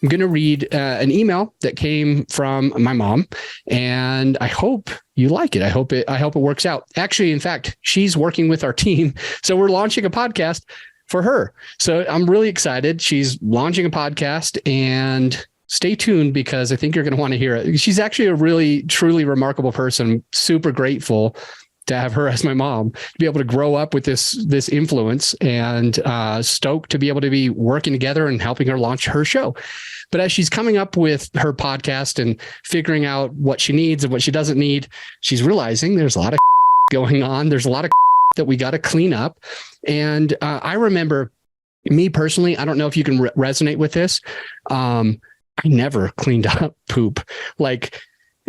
I'm going to read an email that came from my mom, and I hope you like it. I hope it works out. Actually, in fact, she's working with our team. So we're launching a podcast for her. So I'm really excited. She's launching a podcast, and stay tuned because I think you're going to want to hear it. She's actually a really, truly remarkable person. Super grateful to have her as my mom, to be able to grow up with this influence, and stoked to be able to be working together and helping her launch her show. But as she's coming up with her podcast and figuring out what she needs and what she doesn't need, she's realizing there's a lot of going on. There's a lot of that we got to clean up. And I remember me personally, I don't know if you can resonate with this. I never cleaned up poop. Like,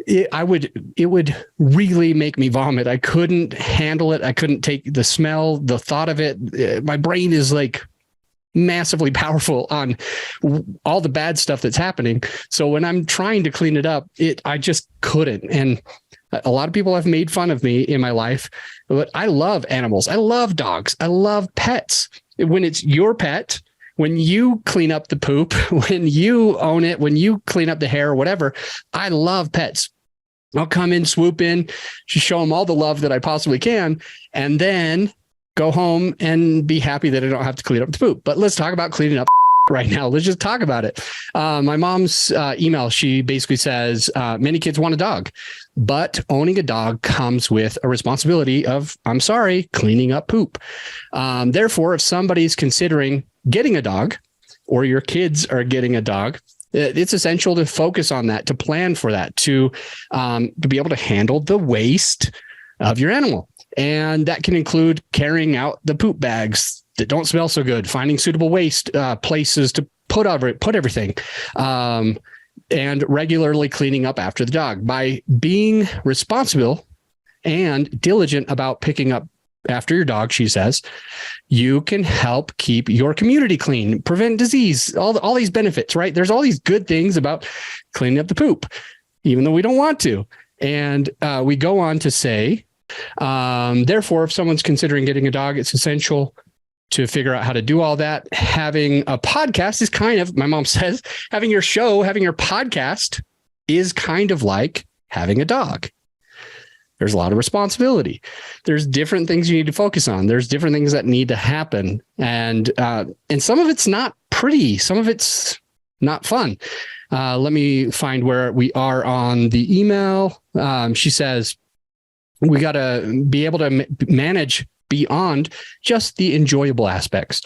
it would really make me vomit. I couldn't handle it. I couldn't take the smell, the thought of it. My brain is like massively powerful on all the bad stuff that's happening. So when I'm trying to clean it up, I just couldn't. And a lot of people have made fun of me in my life, but I love animals. I love dogs. I love pets. When it's your pet, when you clean up the poop, when you own it, when you clean up the hair or whatever, I love pets. I'll come in, swoop in, just show them all the love that I possibly can, and then go home and be happy that I don't have to clean up the poop. But let's talk about cleaning up right now. Let's just talk about it. My mom's email, she basically says, many kids want a dog, but owning a dog comes with a responsibility of, I'm sorry, cleaning up poop. Therefore, if somebody's considering getting a dog, or your kids are getting a dog, it's essential to focus on that, to plan for that, to be able to handle the waste of your animal. And that can include carrying out the poop bags that don't smell so good, finding suitable waste places to put everything, and regularly cleaning up after the dog. By being responsible and diligent about picking up after your dog, she says, you can help keep your community clean, prevent disease, all these benefits, right? There's all these good things about cleaning up the poop, even though we don't want to. And we go on to say, therefore, if someone's considering getting a dog, it's essential to figure out how to do all that. Having a podcast is kind of, my mom says, having your show, having your podcast is kind of like having a dog. There's a lot of responsibility. There's different things you need to focus on. There's different things that need to happen. And some of it's not pretty. Some of it's not fun. Let me find where we are on the email. She says, we got to be able to manage beyond just the enjoyable aspects.